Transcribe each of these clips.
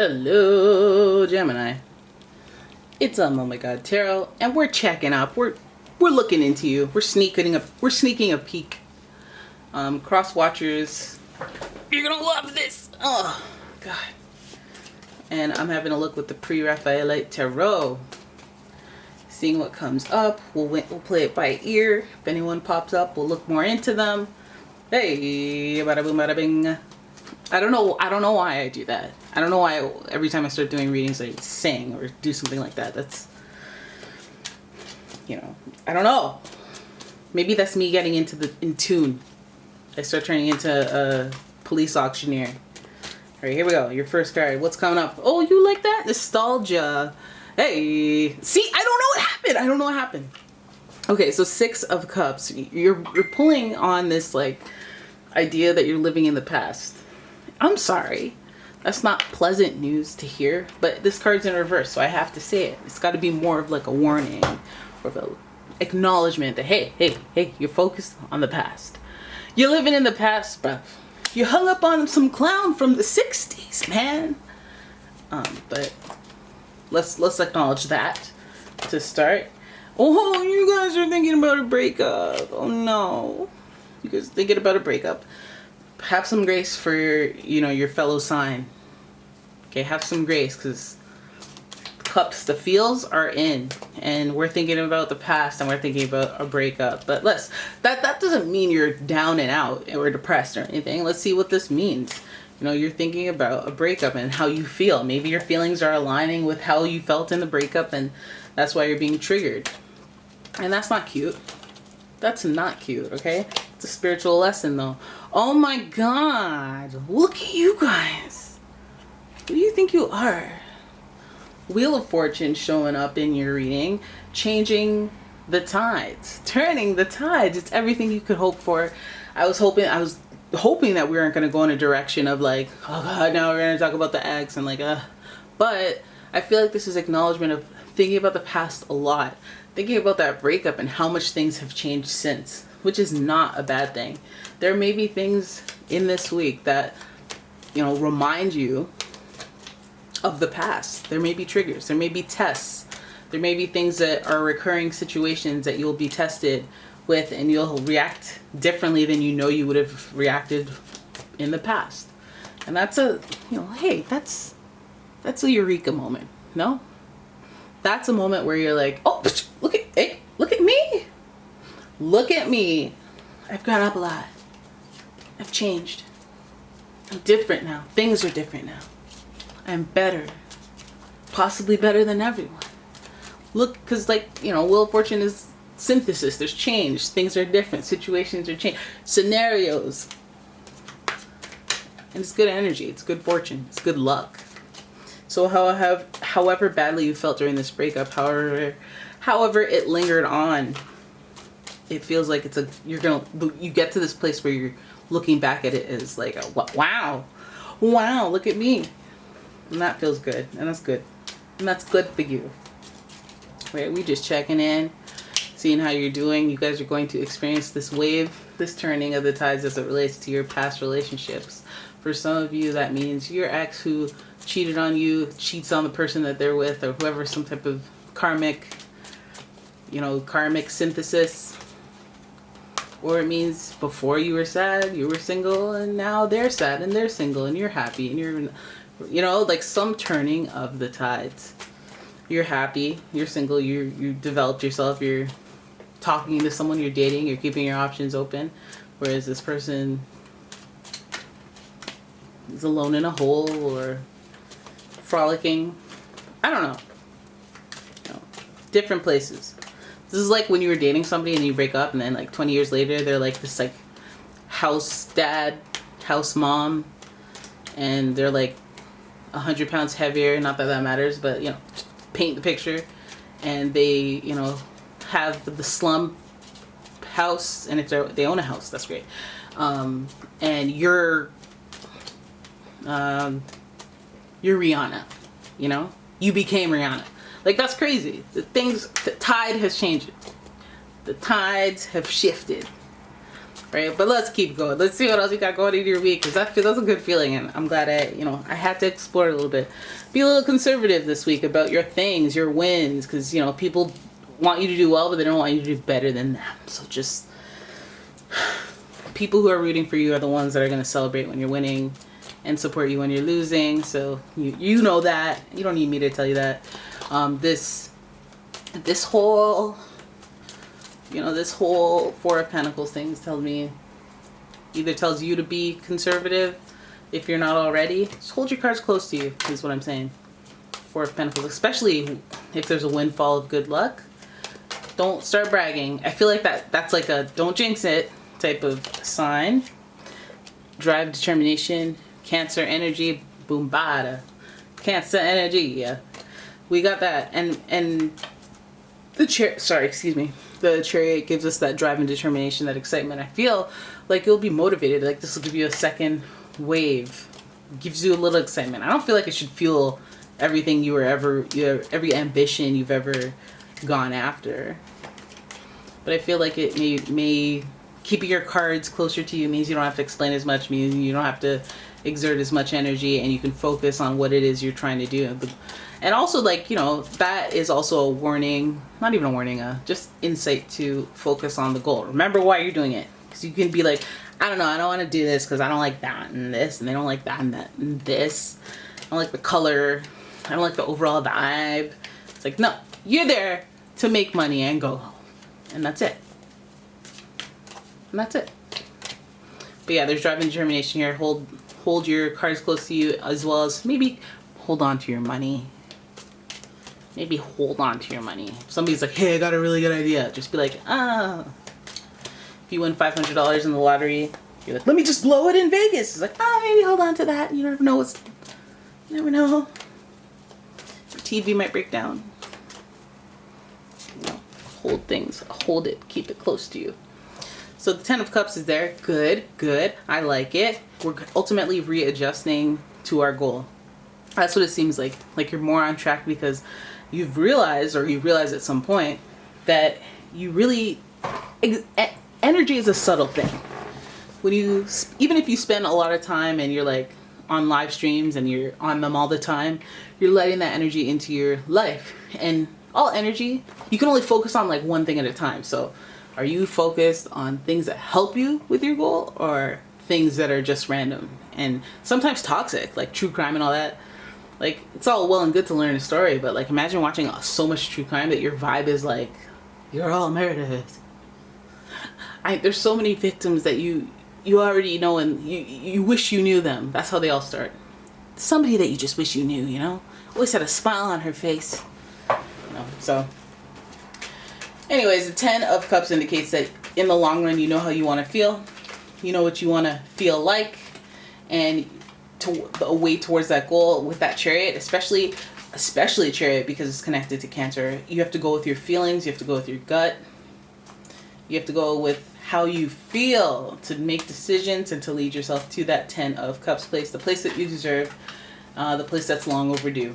Hello, Gemini. It's umomgtarot, and we're checking up. We're looking into you. We're sneaking a peek. Cross watchers, you're gonna love this. Oh God. And I'm having a look with the pre-Raphaelite tarot, seeing what comes up. We'll play it by ear. If anyone pops up, we'll look more into them. Hey, bada boom, bada bing. I don't know why I do that. I don't know why every time I start doing readings I sing or do something like that. That's, you know, I don't know. Maybe that's me getting in tune. I start turning into a police auctioneer. All right, here we go. Your first card. What's coming up? Oh, you like that? Nostalgia. Hey. See, I don't know what happened. I don't know what happened. Okay, so 6 of Cups. You're pulling on this like idea that you're living in the past. I'm sorry. That's not pleasant news to hear, but this card's in reverse, so I have to say it. It's got to be more of like a warning or an acknowledgement that, hey, you're focused on the past. You're living in the past, bruh. You hung up on some clown from the 60s, man. But let's acknowledge that to start. Oh, you guys are thinking about a breakup. Oh no. You guys thinking about a breakup. Have some grace for, you know, your fellow sign. Okay, have some grace, because Cups, the feels are in, and we're thinking about the past and we're thinking about a breakup. But that doesn't mean you're down and out or depressed or anything. Let's see what this means. You know, you're thinking about a breakup and how you feel. Maybe your feelings are aligning with how you felt in the breakup, and that's why you're being triggered. And that's not cute. That's not cute, okay? It's a spiritual lesson, though. Oh my God. Look at you guys. Who do you think you are? Wheel of Fortune showing up in your reading. Changing the tides. Turning the tides. It's everything you could hope for. I was hoping that we weren't going to go in a direction of like, oh God, now we're going to talk about the ex and like, But I feel like this is acknowledgement of thinking about the past a lot. Thinking about that breakup and how much things have changed since, which is not a bad thing. There may be things in this week that, you know, remind you of the past. There may be triggers. There may be tests. There may be things that are recurring situations that you'll be tested with, and you'll react differently than you know you would have reacted in the past. And that's a, you know, hey, that's a eureka moment. No? That's a moment where you're like, oh, look at me. Look at me. I've grown up a lot. I've changed. I'm different now. Things are different now. I'm better. Possibly better than everyone. Look, because like, you know, Wheel of Fortune is synthesis. There's change. Things are different. Situations are changed. Scenarios. And it's good energy. It's good fortune. It's good luck. So however badly you felt during this breakup, however it lingered on, it feels like you get to this place where you're looking back at it as like, wow, look at me. And that feels good. And that's good. And that's good for you. Right? We just checking in, seeing how you're doing. You guys are going to experience this wave, this turning of the tides as it relates to your past relationships. For some of you, that means your ex who cheated on you, cheats on the person that they're with, or whoever, some type of karmic synthesis. Or it means before you were sad, you were single, and now they're sad and they're single and you're happy, and you're, you know, like some turning of the tides. You're happy, you're single, you developed yourself, you're talking to someone, you're dating, you're keeping your options open, whereas this person is alone in a hole or frolicking. I don't know. You know, different places. This is like when you were dating somebody and you break up, and then like 20 years later they're like this like house dad, house mom, and they're like 100 pounds heavier. Not that that matters, but you know, paint the picture. And they, you know, have the slum house, and if they own a house, that's great. And you're Rihanna, you know? You became Rihanna. Like, that's crazy. The tide has changed. The tides have shifted. right? But let's keep going. Let's see what else you got going into your week, because that's a good feeling, and I'm glad I had to explore it a little bit. Be a little conservative this week about your things, your wins, because people want you to do well, but they don't want you to do better than them. So just people who are rooting for you are the ones that are going to celebrate when you're winning and support you when you're losing. So you know that. You don't need me to tell you that. This whole Four of Pentacles things tells you to be conservative if you're not already. Just hold your cards close to you is what I'm saying. Four of Pentacles, especially if there's a windfall of good luck. Don't start bragging. I feel like that's like a don't jinx it type of sign. Drive, determination, Cancer energy, boom bada. Cancer energy, yeah. We got that. And the Chariot gives us that drive and determination, that excitement. I feel like you'll be motivated. Like this will give you a second wave. Gives you a little excitement. I don't feel like it should fuel everything every ambition you've ever gone after. But I feel like it may keeping your cards closer to you means you don't have to explain as much, means you don't have to exert as much energy, and you can focus on what it is you're trying to do. And also, that is also a warning, not even a warning, just insight to focus on the goal. Remember why you're doing it. Because you can be like, I don't know, I don't want to do this because I don't like that and this, and they don't like that and that and this. I don't like the color. I don't like the overall vibe. It's like, no, you're there to make money and go home. And that's it. And that's it. But yeah, there's drive and determination here. Hold your cards close to you, as well as maybe hold on to your money. Maybe hold on to your money. If somebody's like, hey, I got a really good idea, just be like, If you win $500 in the lottery, you're like, let me just blow it in Vegas. It's like, maybe hold on to that. You never know you never know. Your TV might break down. Hold things. Hold it. Keep it close to you. So the Ten of Cups is there. Good, good. I like it. We're ultimately readjusting to our goal. That's what it seems like. Like you're more on track because you've realized, or you realized at some point, that you really... Energy is a subtle thing. Even if you spend a lot of time and you're like on live streams and you're on them all the time, you're letting that energy into your life. And all energy, you can only focus on like one thing at a time. So are you focused on things that help you with your goal, or things that are just random and sometimes toxic, like true crime and all that? Like, it's all well and good to learn a story, but like imagine watching so much true crime that your vibe is like, you're all murdered. There's so many victims that you already know, and you wish you knew them. That's how they all start. Somebody that you just wish you knew, always had a smile on her face. So anyways, the Ten of Cups indicates that in the long run, you know how you want to feel. You know what you want to feel like, and a way towards that goal. With that Chariot, especially Chariot, because it's connected to Cancer, you have to go with your feelings. You have to go with your gut. You have to go with how you feel to make decisions and to lead yourself to that Ten of Cups place, the place that you deserve, the place that's long overdue.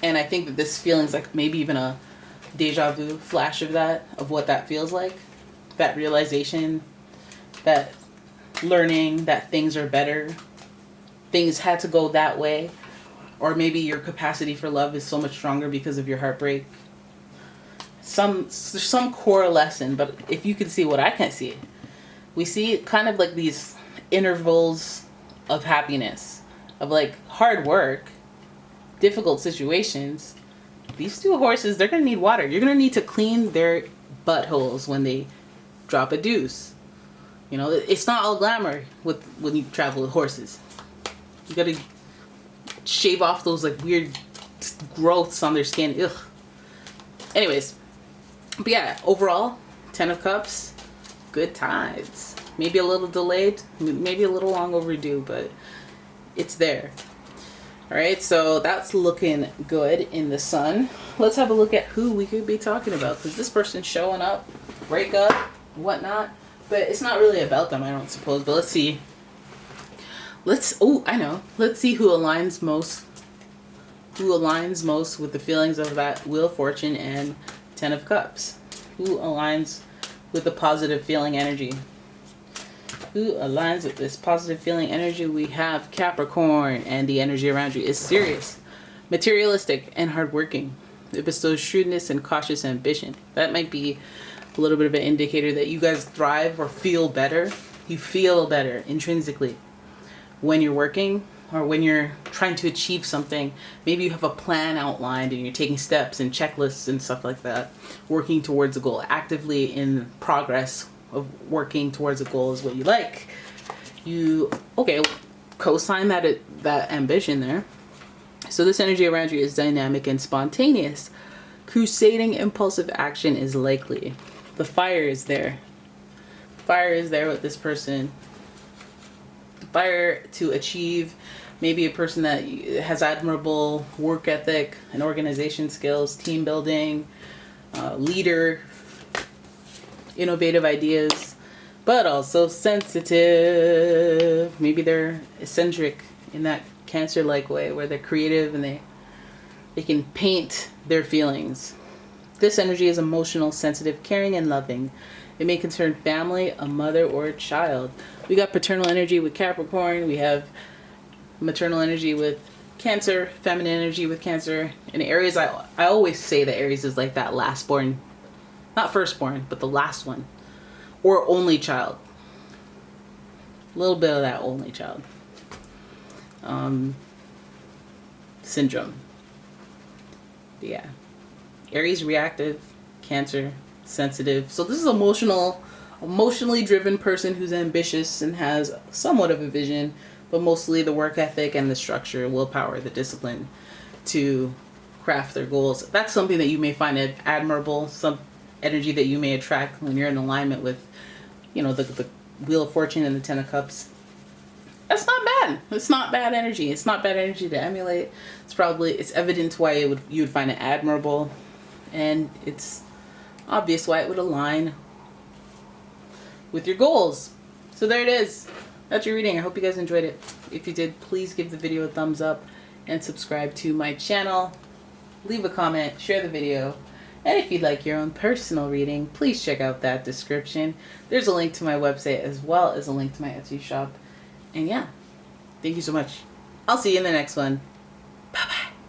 And I think that this feeling's like maybe even a deja vu flash of what that feels like. That realization, that learning that things are better, things had to go that way, or maybe your capacity for love is so much stronger because of your heartbreak. There's some core lesson, but if you can see what I can't see, we see kind of like these intervals of happiness, of like hard work, difficult situations. These two horses, they're going to need water. You're going to need to clean their buttholes when they drop a deuce. It's not all glamour when you travel with horses. You got to shave off those like weird growths on their skin. Ugh. Anyways, but yeah, overall, Ten of Cups, good tides. Maybe a little delayed, maybe a little long overdue, but it's there. Alright, so that's looking good in the sun. Let's have a look at who we could be talking about, because this person's showing up, break up, whatnot, but it's not really about them, I don't suppose. But let's see. Let's see who aligns most with the feelings of that Wheel of Fortune and Ten of Cups. Who aligns with the positive feeling energy? Who aligns with this positive feeling energy? We have Capricorn, and the energy around you is serious, materialistic, and hardworking. It bestows shrewdness and cautious ambition. That might be a little bit of an indicator that you guys thrive or feel better. You feel better intrinsically when you're working or when you're trying to achieve something. Maybe you have a plan outlined and you're taking steps and checklists and stuff like that, working towards a goal, actively in progress of working towards a goal is what you like. You, okay, co-sign that ambition there. So this energy around you is dynamic and spontaneous. Crusading impulsive action is likely. The fire is there. Fire is there with this person. Fire to achieve. Maybe a person that has admirable work ethic and organization skills, team building, leader, innovative ideas, but also sensitive. Maybe they're eccentric in that Cancer-like way where they're creative and they can paint their feelings. This energy is emotional, sensitive, caring, and loving. It may concern family, a mother, or a child. We got paternal energy with Capricorn. We have maternal energy with Cancer, feminine energy with Cancer. And Aries, I always say that Aries is like that last born, not firstborn, but the last one. Or only child. A little bit of that only child syndrome. But yeah. Aries reactive, Cancer sensitive. So this is emotionally driven person who's ambitious and has somewhat of a vision, but mostly the work ethic and the structure, willpower, the discipline to craft their goals. That's something that you may find admirable, some energy that you may attract when you're in alignment with, you know, the Wheel of Fortune and the Ten of Cups. That's not bad. It's not bad energy. It's not bad energy to emulate. It's evident why you would find it admirable, and it's obvious why it would align with your goals. So there it is. That's your reading. I hope you guys enjoyed it. If you did, please give the video a thumbs up and subscribe to my channel. Leave a comment, share the video. And if you'd like your own personal reading, please check out that description. There's a link to my website as well as a link to my Etsy shop. And yeah, thank you so much. I'll see you in the next one.